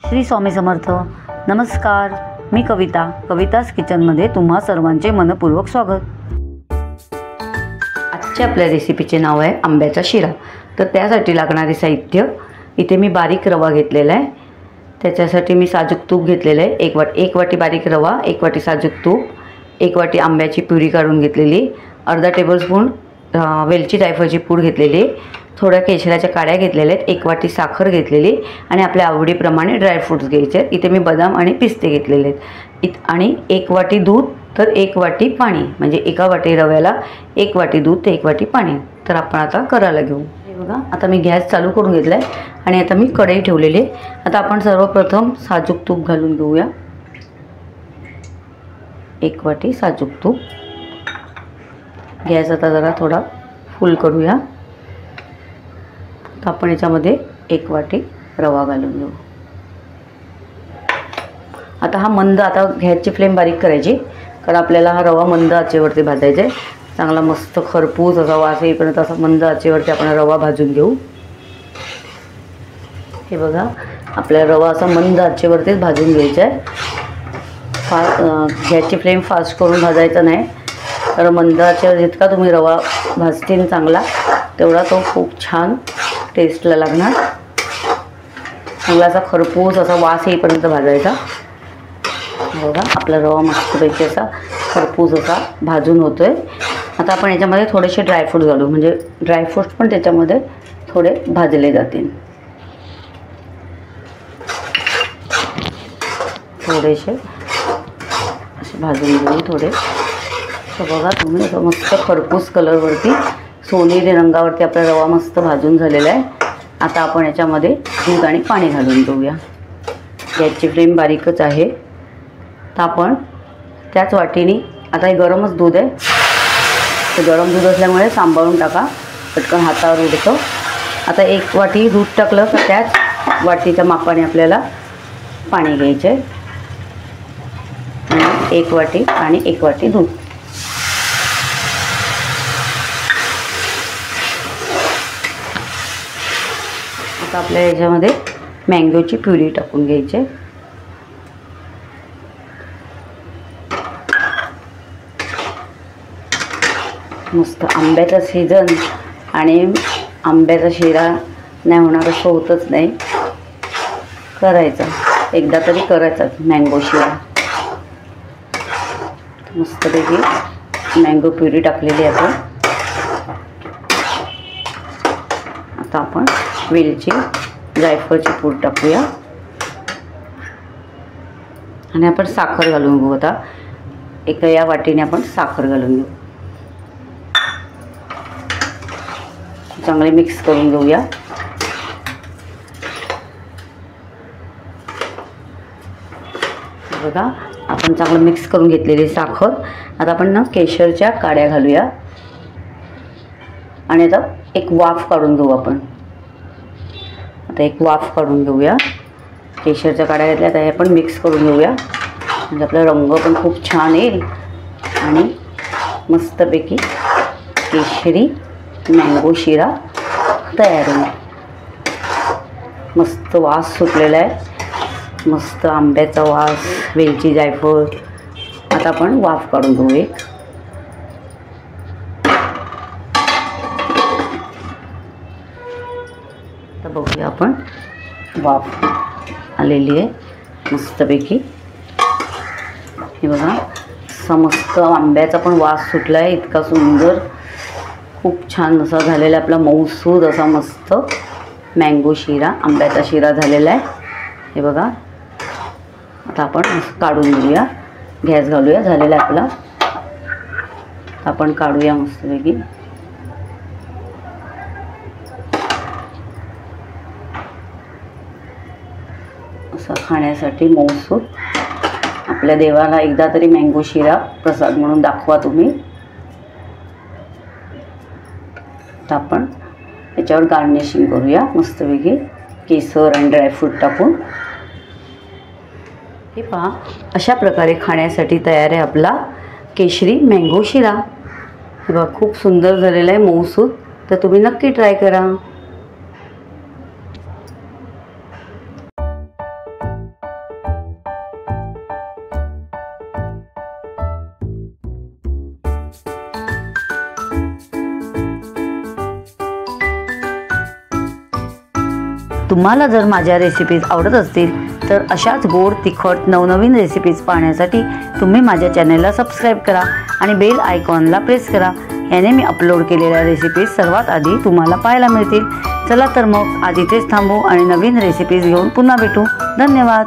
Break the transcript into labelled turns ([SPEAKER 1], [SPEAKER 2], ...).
[SPEAKER 1] श्री स्वामी समर्थ. नमस्कार, मी कवितास किचनमध्ये तुम्हा सर्वांचे मनपूर्वक स्वागत. आजच्या आपल्या रेसिपीचे नाव आहे आंब्याचा शिरा. तर त्यासाठी लागणारे साहित्य, इथे मी बारीक रवा घेतलेला आहे. त्याच्यासाठी मी साजूक तूप घेतलेलं आहे. एक वाटी बारीक रवा, 1 वाटी साजूक तूप, 1 वाटी आंब्याची प्युरी काढून घेतलेली, अर्धा टेबलस्पून वेलची जायफळची पूड घेतलेली, थोड्या केशराच्या काड्या घेतलेल्या आहेत, 1 वाटी साखर घेतलेली आणि आपल्या आवडीप्रमाणे ड्रायफ्रूट्स घ्यायचे आहेत. इथे मी बदाम आणि पिस्ते घेतलेले आहेत. आणि 1 वाटी दूध, तर 1 वाटी पाणी, म्हणजे 1 वाटी रव्याला 1 वाटी दूध ते 1 वाटी पाणी. तर आपण आता करायला घेऊ. हे बघा, आता मी गॅस चालू करून घेतला आहे आणि आता मी कढई ठेवलेली आहे. आता आपण सर्वप्रथम साजूक तूप घालून घेऊया. 1 वाटी साजूक तूप. गॅस आता जरा थोडा फुल करूया. तर आपण याच्यामध्ये 1 वाटी रवा घालून घेऊ. आता हा मंद, आता गॅसची फ्लेम बारीक करायची, कारण आपल्याला हा रवा मंद आचेवरती भाजायचा आहे. चांगला मस्त खरपूस असा वास येईपर्यंत असा मंद आचेवरती आपण रवा भाजून घेऊ. हे बघा, आपला रवा असा मंद आचेवरतीच भाजून घ्यायचा आहे. गॅसची फ्लेम फास्ट करून भाजायचा नाही, कारण मंद आचेवर जितका तुम्ही रवा भाजतील चांगला, तेवढा तो खूप छान टेस्टला लागणार. चांगला असा खरपूस असा वास येईपर्यंत भाजायचा. बघा, आपला रवा मस्तपैकी असा खरपूस असा भाजून होतो आहे. आता आपण याच्यामध्ये थोडेसे ड्रायफ्रूट्स घालू, म्हणजे ड्रायफ्रूट्स पण त्याच्यामध्ये थोडे भाजले जातील. थोडेसे असे भाजून घेऊ थोडे. तर बघा तुम्ही, मस्त खरपूस कलरवरती, सोनेरी रंगावरती आपला रवा मस्त भाजून झालेला आहे. आता आपण याच्यामध्ये दूध आणि पाणी घालून घेऊया. गॅसची फ्लेम बारीकच आहे. तर आपण त्याच वाटीने, आता हे गरमच दूध आहे, तर गरम दूध असल्यामुळे सांभाळून टाका, पटकन हातावर उडतं. आता 1 वाटी दूध टाकलं तर त्याच वाटीच्या मापाने आपल्याला पाणी घ्यायचं आहे. आणि 1 वाटी आणि 1 वाटी दूध. आता आपल्या याच्यामध्ये मँगोची प्युरी टाकून घ्यायची. मस्त आंब्याचा सीझन आणि आंब्याचा शिरा नाही होणार असं होतच नाही. करायचा एकदा तरी, करायचा मँगो शिरा. मस्तपैकी मँगो प्युरी टाकलेली आहे आपण. आता आपण वेलची जायफळची पूड टाकूया आणि आपण साखर घालून घेऊ. आता या वाटीने आपण साखर घालून घेऊ. चांगले मिक्स करून घेऊया. बघा, आपण चांगलं मिक्स करून घेतलेली साखर. आता आपण ना केशरच्या काड्या घालूया आणि आता एक वाफ काढून घेऊ आपण. आता एक वाफ काढून घेऊया. केशरच्या काड्या घेतल्या, आता हे आपण मिक्स करून घेऊया, म्हणजे आपला रंग पण खूप छान येईल आणि मस्तपैकी केशरी मँगो शिरा तयार होईल. मस्त वास सुटलेला आहे, मस्त आंब्याचा वास, वेलची जायफळ. आता आपण वाफ काढून घेऊ एक. तर बघूया आपण, वाफ आलेली आहे मस्तपैकी. हे बघा, मस्त आंब्याचा पण वास सुटला आहे, इतका सुंदर, खूप छान असा झालेला आहे आपला मऊसूद असा मस्त मँगो शिरा, आंब्याचा शिरा झालेला आहे. हे बघा, आता आपण काढून घेऊया. गॅस घालूया, झालेला आहे आपला. आपण काढूया मस्तपैकी. असा खाण्यासाठी मऊसूद. आपल्या देवाला एकदा तरी मँगो शिरा प्रसाद म्हणून दाखवा तुम्ही. तर आपण याच्यावर गार्निशिंग करूया मस्तपैकी केसर आणि ड्रायफ्रूट टाकून. हे पहा, अशा प्रकारे खाण्यासाठी तयार आहे आपला केशरी मँगो शिरा. हे बघा, खूप सुंदर झालेला आहे, मऊसूद. तर तुम्ही नक्की ट्राय करा. तुम्हाला जर माझ्या रेसिपीज आवडत असतील तर अशाच गोड तिखट नवनवीन रेसिपीज पाहण्यासाठी तुम्ही माझ्या चॅनलला सबस्क्राईब करा आणि बेल आयकॉनला प्रेस करा. याने मी अपलोड केलेल्या रेसिपीज सर्वात आधी तुम्हाला पाहायला मिळतील. चला तर मग आज इथेच थांबू आणि नवीन रेसिपीज घेऊन पुन्हा भेटू. धन्यवाद.